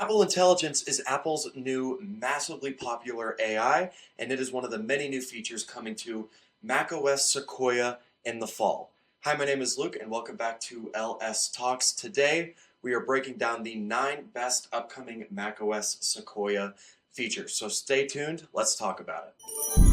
Apple Intelligence is Apple's new massively popular AI, and it is one of the many new features coming to macOS Sequoia in the fall. Hi, my name is Luke, and welcome back to LS Talks. Today, we are breaking down the 9 best upcoming macOS Sequoia features. So stay tuned, let's talk about it.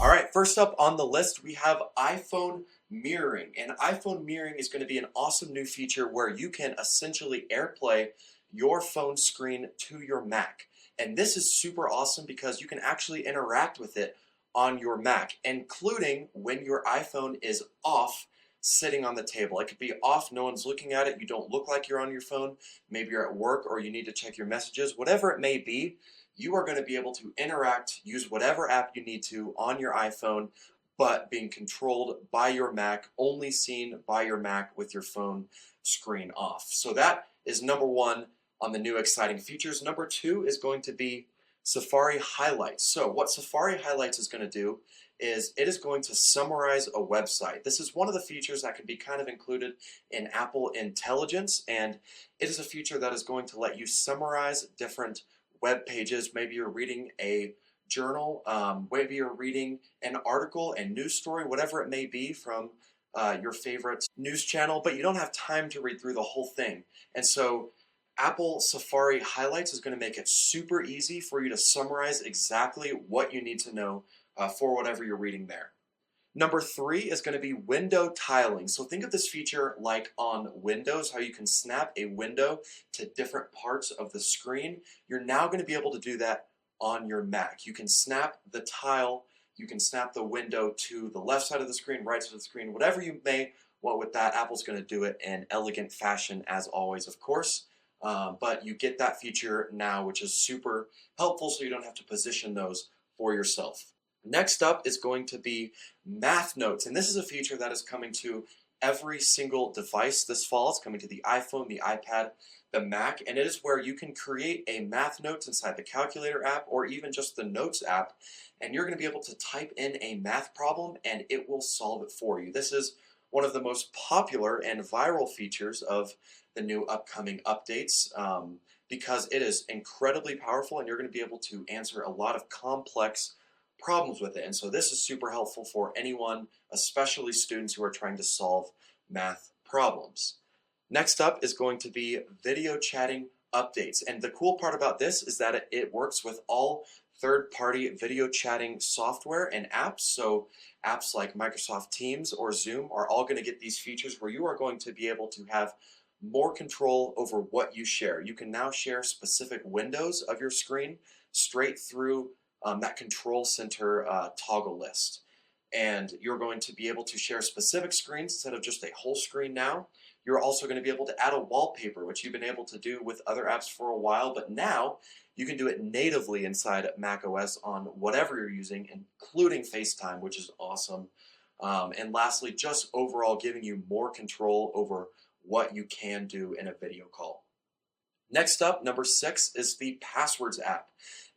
All right, first up on the list, we have iPhone mirroring. And iPhone mirroring is going to be an awesome new feature where you can essentially AirPlay your phone screen to your Mac. And this is super awesome because you can actually interact with it on your Mac, including when your iPhone is off sitting on the table. It could be off, no one's looking at it, you don't look like you're on your phone, maybe you're at work or you need to check your messages, whatever it may be, you are going to be able to interact, use whatever app you need to on your iPhone, but being controlled by your Mac, only seen by your Mac with your phone screen off. So that is number one on the new exciting features. Number two is going to be Safari Highlights. So what Safari Highlights is going to do is it is going to summarize a website. This is one of the features that can be kind of included in Apple Intelligence, and it is a feature that is going to let you summarize different web pages. Maybe you're reading a journal, maybe you're reading an article, a news story, whatever it may be from your favorite news channel, but you don't have time to read through the whole thing. And so Apple Safari Highlights is going to make it super easy for you to summarize exactly what you need to know for whatever you're reading there. Number three is going to be window tiling. So think of this feature like on Windows, how you can snap a window to different parts of the screen. You're now going to be able to do that on your Mac. You can snap the tile, you can snap the window to the left side of the screen, right side of the screen, whatever you may want with that. Apple's going to do it in elegant fashion as always, of course. But you get that feature now, which is super helpful so you don't have to position those for yourself. Next up is going to be Math Notes, and this is a feature that is coming to every single device this fall. It's coming to the iPhone, the iPad, the Mac, and it is where you can create a Math Notes inside the Calculator app or even just the Notes app, and you're going to be able to type in a math problem and it will solve it for you. This is one of the most popular and viral features of the new upcoming updates because it is incredibly powerful and you're going to be able to answer a lot of complex problems with it. And so this is super helpful for anyone, especially students who are trying to solve math problems. Next up is going to be video chatting updates. And the cool part about this is that it works with all third-party video chatting software and apps. So apps like Microsoft Teams or Zoom are all going to get these features where you are going to be able to have more control over what you share. You can now share specific windows of your screen straight through that control center toggle list. And you're going to be able to share specific screens instead of just a whole screen now. You're also going to be able to add a wallpaper, which you've been able to do with other apps for a while, but now you can do it natively inside macOS on whatever you're using, including FaceTime, which is awesome. And lastly, just overall giving you more control over what you can do in a video call. Next up, number 6 is the Passwords app.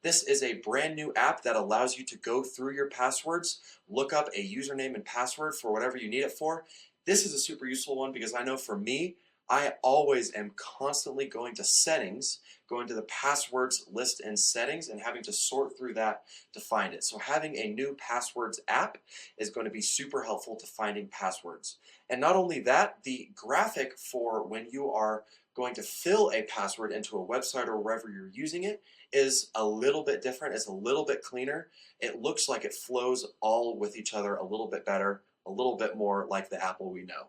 This is a brand new app that allows you to go through your passwords, look up a username and password for whatever you need it for. This is a super useful one because I know for me, I always am constantly going to settings, going to the passwords list in settings and having to sort through that to find it. So having a new passwords app is going to be super helpful to finding passwords. And not only that, the graphic for when you are going to fill a password into a website or wherever you're using it is a little bit different. It's a little bit cleaner. It looks like it flows all with each other a little bit better, a little bit more like the Apple we know.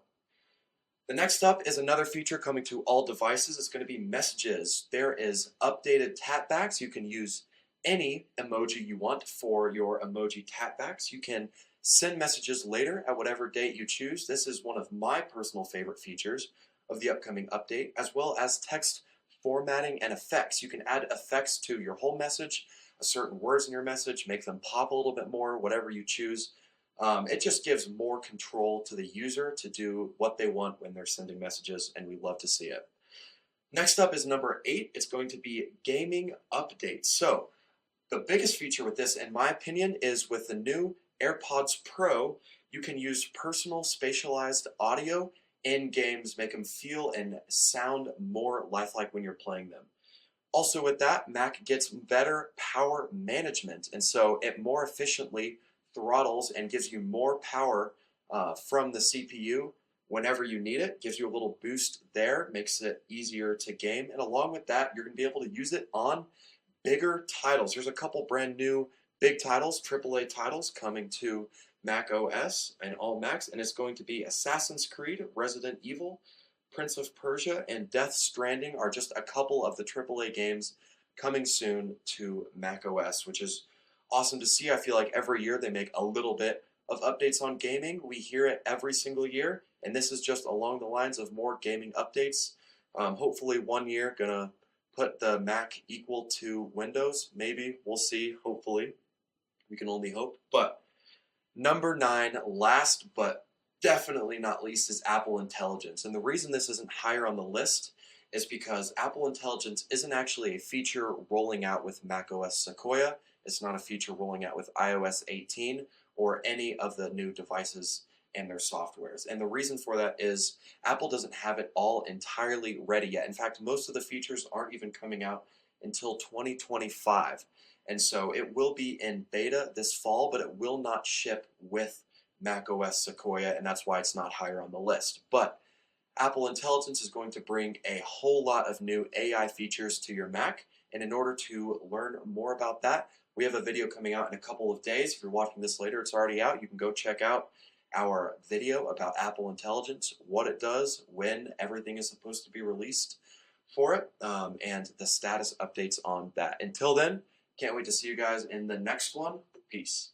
The next up is another feature coming to all devices. It's going to be messages. There is updated tapbacks. You can use any emoji you want for your emoji tapbacks. You can send messages later at whatever date you choose. This is one of my personal favorite features of the upcoming update, as well as text formatting and effects. You can add effects to your whole message, certain words in your message, make them pop a little bit more, whatever you choose. It just gives more control to the user to do what they want when they're sending messages, and we love to see it. Next up is number 8. It's going to be gaming updates. So the biggest feature with this, in my opinion, is with the new AirPods Pro, you can use personal spatialized audio in games, make them feel and sound more lifelike when you're playing them. Also with that, Mac gets better power management, and so it more efficiently throttles and gives you more power from the CPU whenever you need it. Gives you a little boost there, makes it easier to game, and along with that, you're going to be able to use it on bigger titles. There's a couple brand new big titles, AAA titles coming to Mac OS and all Macs, and it's going to be Assassin's Creed, Resident Evil, Prince of Persia, and Death Stranding are just a couple of the AAA games coming soon to Mac OS, which is awesome to see. I feel like every year they make a little bit of updates on gaming. We hear it every single year, and this is just along the lines of more gaming updates. Hopefully one year gonna put the Mac equal to Windows. Maybe, we'll see, hopefully. We can only hope. But number 9, last but definitely not least, is Apple Intelligence. And the reason this isn't higher on the list is because Apple Intelligence isn't actually a feature rolling out with macOS Sequoia. It's not a feature rolling out with iOS 18 or any of the new devices and their softwares. And the reason for that is Apple doesn't have it all entirely ready yet. In fact, most of the features aren't even coming out until 2025. And so it will be in beta this fall, but it will not ship with macOS Sequoia, and that's why it's not higher on the list. But Apple Intelligence is going to bring a whole lot of new AI features to your Mac, and in order to learn more about that, we have a video coming out in a couple of days. If you're watching this later, it's already out. You can go check out our video about Apple Intelligence, what it does, when everything is supposed to be released for it, and the status updates on that. Until then, can't wait to see you guys in the next one. Peace.